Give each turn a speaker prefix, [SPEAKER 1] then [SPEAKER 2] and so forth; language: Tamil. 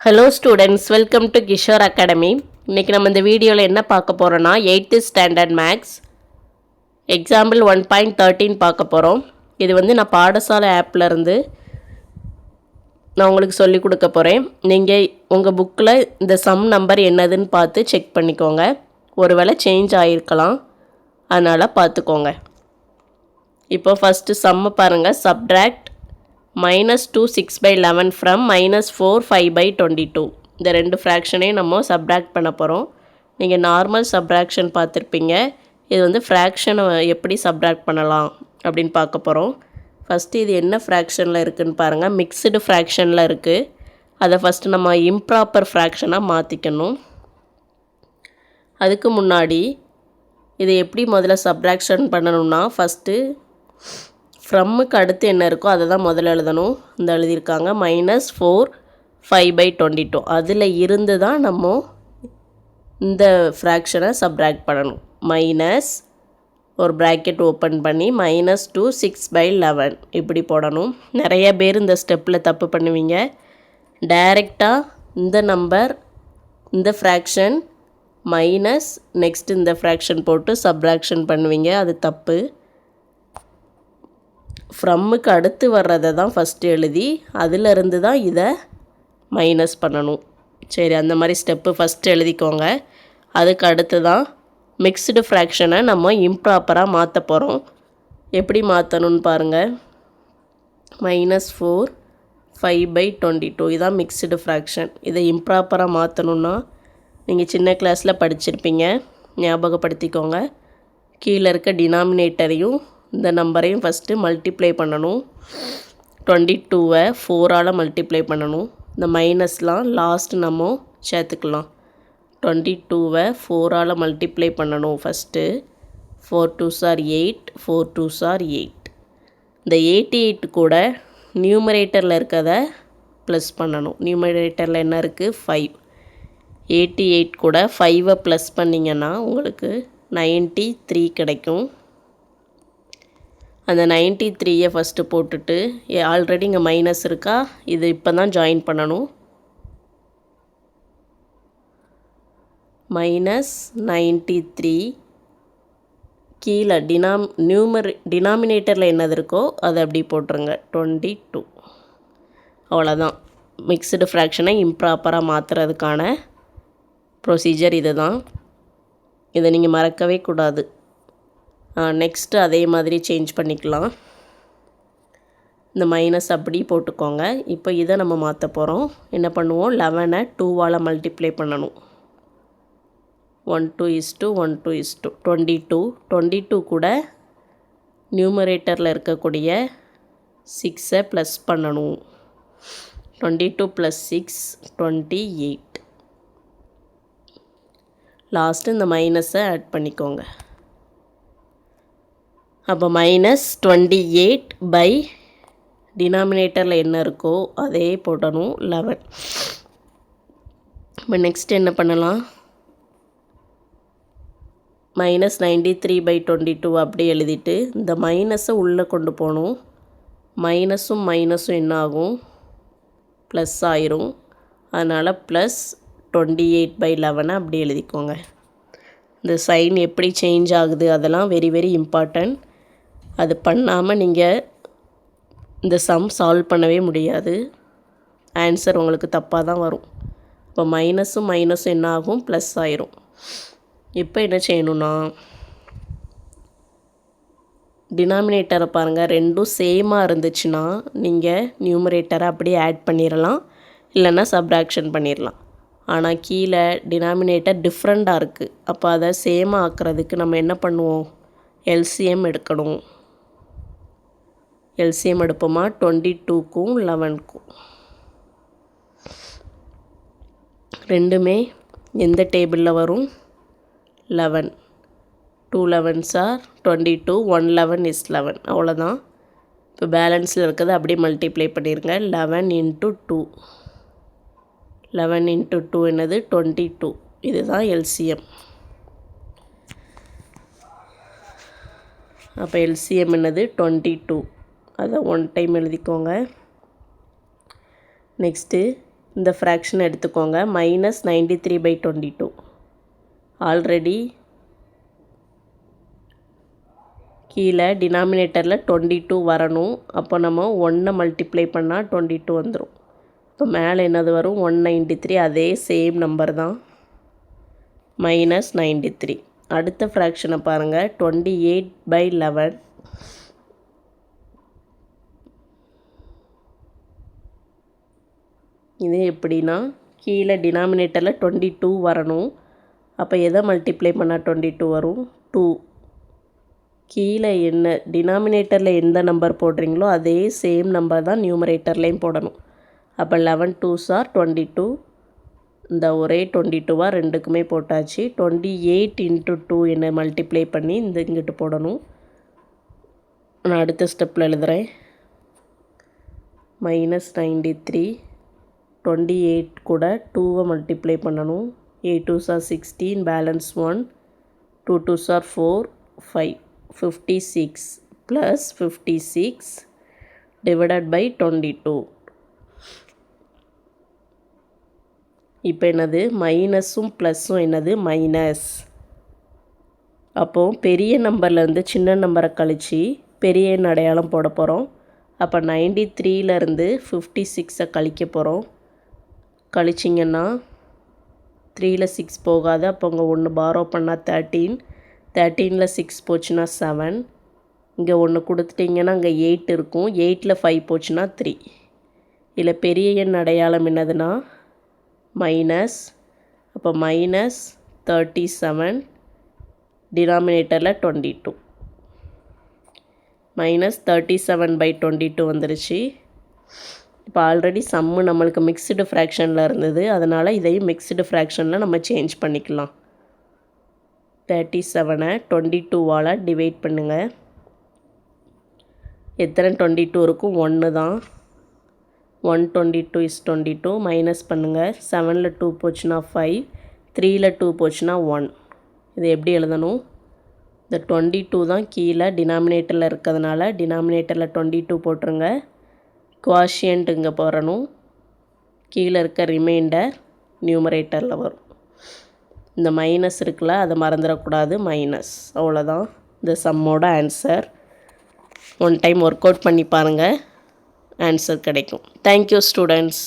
[SPEAKER 1] Hello students, welcome to Kishore academy. இன்றைக்கி நம்ம இந்த வீடியோவில் என்ன பார்க்க போகிறோன்னா 8th ஸ்டாண்டர்ட் மேக்ஸ் எக்ஸாம்பிள் 1.13 பார்க்க போகிறோம். இது நான் பாடசாலை ஆப்லேருந்து நான் உங்களுக்கு சொல்லிக் கொடுக்க போகிறேன். நீங்கள் உங்கள் புக்கில் இந்த சம் நம்பர் என்னதுன்னு பார்த்து செக் பண்ணிக்கோங்க. ஒருவேளை சேஞ்ச் ஆகிருக்கலாம், அதனால் பார்த்துக்கோங்க. இப்போ ஃபஸ்ட்டு சம்மை பாருங்கள். Subtract -2 6/11 from -4 5/22. இந்த ரெண்டு ஃப்ராக்ஷனையும் நம்ம சப்ட்ராக்ட் பண்ண போகிறோம். நீங்கள் நார்மல் சப்ட்ராக்ஷன் பார்த்துருப்பீங்க. இது ஃப்ராக்ஷனை எப்படி சப்ட்ராக்ட் பண்ணலாம் அப்படின்னு பார்க்க போகிறோம். ஃபஸ்ட்டு இது என்ன ஃப்ராக்ஷனில் இருக்குதுன்னு பாருங்கள். மிக்ஸ்டு ஃப்ராக்ஷனில் இருக்குது. அதை ஃபஸ்ட்டு நம்ம இம்ப்ராப்பர் ஃப்ராக்ஷனாக மாற்றிக்கணும். அதுக்கு முன்னாடி இதை எப்படி முதல்ல சப்ட்ராக்ஷன் பண்ணணும்னா, ஃபஸ்ட்டு ஃப்ரம்முக்கு அடுத்து என்ன இருக்கோ அதை தான் முதல்ல எழுதணும். இந்த எழுதியிருக்காங்க -4 5/22. அதில் இருந்து தான் நம்ம இந்த ஃப்ராக்ஷனை சப்ட்ராக்ட் பண்ணணும். மைனஸ் ஒரு ப்ராக்கெட் ஓப்பன் பண்ணி -2 6/11 இப்படி போடணும். நிறைய பேர் இந்த ஸ்டெப்பில் தப்பு பண்ணுவீங்க. டைரெக்டாக இந்த நம்பர் இந்த ஃப்ராக்ஷன் மைனஸ் நெக்ஸ்ட் இந்த ஃப்ராக்ஷன் போட்டு சப்ட்ராக்ஷன் பண்ணுவீங்க. அது தப்பு. ஃப்ரம்முக்கு அடுத்து வர்றதை தான் ஃபஸ்ட்டு எழுதி அதிலிருந்து தான் இதை மைனஸ் பண்ணணும். சரி, அந்த மாதிரி ஸ்டெப்பு ஃபஸ்ட்டு எழுதிக்கோங்க. அதுக்கு அடுத்து தான் மிக்ஸ்டு ஃப்ராக்ஷனை நம்ம இம்ப்ராப்பராக மாற்ற போகிறோம். எப்படி மாற்றணும்னு பாருங்கள். -4 5/22 இதான் மிக்ஸ்டு ஃப்ராக்ஷன். இதை இம்ப்ராப்பராக மாற்றணுன்னா நீங்கள் சின்ன கிளாஸில் படிச்சிருப்பீங்க, ஞாபகப்படுத்திக்கோங்க. கீழே இருக்க டினாமினேட்டரையும் இந்த நம்பரையும் ஃபஸ்ட்டு மல்டிப்ளை பண்ணணும். 22-ஐ 4ஆல் மல்டிப்ளை பண்ணணும். இந்த மைனஸ்லாம் லாஸ்ட் நம்ம சேர்த்துக்கலாம். 22-ஐ 4ஆல் மல்டிப்ளை பண்ணணும் first. 4 2s are 8, 4 2s are 8. இந்த 88 கூட நியூமரேட்டரில் இருக்கிறத ப்ளஸ் பண்ணணும். நியூமரேட்டரில் என்ன இருக்குது? 5. 88 கூட 5ஐ ப்ளஸ் பண்ணிங்கன்னா உங்களுக்கு 93 கிடைக்கும். அந்த 93ஐ ஃபஸ்ட்டு போட்டுட்டு, ஆல்ரெடி இங்கே மைனஸ் இருக்கா, இது இப்போ தான் ஜாயின் பண்ணணும். -93 கீழே டினாமினேட்டரில் என்னது இருக்கோ அதை அப்படி போட்டுருங்க. 22. அவ்வளோதான். மிக்ஸ்டு ஃப்ராக்ஷனை இம்ப்ராப்பராக மாற்றுறதுக்கான ப்ரொசீஜர் இது தான். இதை நீங்கள் மறக்கவே கூடாது. நெக்ஸ்ட்டு அதே மாதிரி சேஞ்ச் பண்ணிக்கலாம். இந்த மைனஸ் அப்படி போட்டுக்கோங்க. இப்போ இதை நம்ம மாற்ற போகிறோம். என்ன பண்ணுவோம்? 11ஐ 2ஆல் மல்டிப்ளை பண்ணணும். 1 2 1 2 22. 22 கூட நியூமரேட்டரில் இருக்கக்கூடிய 6ஐ ப்ளஸ் பண்ணணும். 22 + 6 28. லாஸ்ட்டு இந்த மைனஸை ஆட் பண்ணிக்கோங்க. அப்போ -28 டினாமினேட்டரில் என்ன இருக்கோ அதே போடணும், 11. இப்போ நெக்ஸ்ட் என்ன பண்ணலாம்? -93/22 அப்படி எழுதிட்டு இந்த மைனஸை உள்ளே கொண்டு போகணும். மைனஸும் என்ன ஆகும்? ப்ளஸ் ஆயிரும். அதனால் +28/11 அப்படி எழுதிக்கோங்க. இந்த சைன் எப்படி சேஞ்ச் ஆகுது அதெல்லாம் வெரி வெரி இம்பார்ட்டன்ட். அது பண்ணாமல் நீங்கள் இந்த சம் சால்வ் பண்ணவே முடியாது. ஆன்சர் உங்களுக்கு தப்பாக தான் வரும். இப்போ மைனஸும் என்ன ஆகும்? ப்ளஸ் ஆயிரும். இப்போ என்ன செய்யணும்னா, டினாமினேட்டரை பாருங்கள். ரெண்டும் சேமாக இருந்துச்சுன்னா நீங்கள் நியூமரேட்டரை அப்படியே ஆட் பண்ணிடலாம், இல்லைன்னா சப்ட்ராக்ஷன் பண்ணிடலாம். ஆனால் கீழே டினாமினேட்டர் டிஃப்ரெண்ட்டாக இருக்குது. அப்போ அதை சேமாக ஆக்கிறதுக்கு நம்ம என்ன பண்ணுவோம்? எல்சிஎம் எடுக்கணும். எல்சிஎம் எடுப்போமா? 22க்கும் 11க்கும். ரெண்டுமே எந்த டேபிளில் வரும்? 11. 2 11s are 22, 1 11 is 11. அவ்வளோதான். இப்போ பேலன்ஸில் இருக்கிறது அப்படியே மல்டிப்ளை பண்ணிடுங்க. 11 × 2. 11 × 2 என்னது? 22. இதுதான் எல்சிஎம். அப்போ எல்சிஎம் என்னது? 22. அதை 1 டைம் எழுதிக்கோங்க. நெக்ஸ்ட்டு இந்த ஃப்ராக்ஷன் எடுத்துக்கோங்க. -93/22. ஆல்ரெடி கீழே டினாமினேட்டரில் 22 வரணும். அப்போ நம்ம 1 மல்டிப்ளை பண்ணால் 22 வந்துடும். இப்போ மேலே என்னது வரும்? 193. அதே சேம் நம்பர் தான், -93. அடுத்த ஃப்ராக்ஷனை பாருங்கள். 28/11. இது எப்படின்னா, கீழே டினாமினேட்டரில் 22 வரணும். அப்போ எதை மல்டிப்ளை பண்ணால் 22 வரும்? 2. கீழே என்ன டினாமினேட்டரில் எந்த நம்பர் போடுறீங்களோ அதே சேம் நம்பர் தான் நியூமரேட்டர்லேயும் போடணும். அப்போ 11 2s are 22. இந்த ஒரே 22 ரெண்டுக்குமே போட்டாச்சு. 28 × 2 என்ன மல்டிப்ளை பண்ணி இந்த இங்கிட்டு போடணும். நான் அடுத்த ஸ்டெப்பில் எழுதுகிறேன். -93. 28 கூட 2 மல்டிப்ளை பண்ணணும். 8 2s are 16, balance 1. 2 2s are 4, 5. 56 + 56 / 22. இப்போ என்னது? மைனஸும் ப்ளஸ்ஸும் என்னது? மைனஸ். அப்போது பெரிய நம்பர்லேருந்து சின்ன நம்பரை கழித்து பெரிய எண் அடையாளம் போட போகிறோம். அப்போ 93லேருந்து 56 கழிக்க போகிறோம். கழிச்சிங்கன்னா 3ல் 6 போகாது. அப்போ அங்கே 1 பாரோ பண்ணால் 13. 13ல் 6 போச்சுன்னா 7. இங்கே 1 கொடுத்துட்டிங்கன்னா அங்கே 8 இருக்கும். 8ல் 5 போச்சுன்னா 3. இதில் பெரிய எண் அடையாளம் என்னதுன்னா மைனஸ். அப்போ -37, டினாமினேட்டரில் 22. -37/22 வந்துருச்சு. இப்போ ஆல்ரெடி சம்மு நம்மளுக்கு மிக்ஸ்டு ஃப்ராக்ஷனில் இருந்தது. அதனால் இதையும் மிக்ஸ்டு ஃப்ராக்ஷனில் நம்ம சேஞ்ச் பண்ணிக்கலாம். 37 22ஆல் டிவைட் பண்ணுங்கள். எத்தனை 22 இருக்கும்? 1 தான். 122 is 22. மைனஸ் பண்ணுங்கள். 7ல் 2 போச்சுன்னா 5. 3ல் 2 போச்சுன்னா 1. இது எப்படி எழுதணும்? இந்த 22 தான் கீழே டினாமினேட்டரில் இருக்கிறதுனால டினாமினேட்டரில் 22 போட்டுருங்க. குவாஷியன்ட் இங்கே போடணும். கீழே இருக்க ரிமைண்டர் நியூமரேட்டரில் வரும். இந்த மைனஸ் இருக்குல்ல, அதை மறந்துடக்கூடாது. மைனஸ். அவ்வளோதான் இந்த சம்மோட answer. One time work out பண்ணி பாருங்கள், ஆன்சர் கிடைக்கும். Thank you students.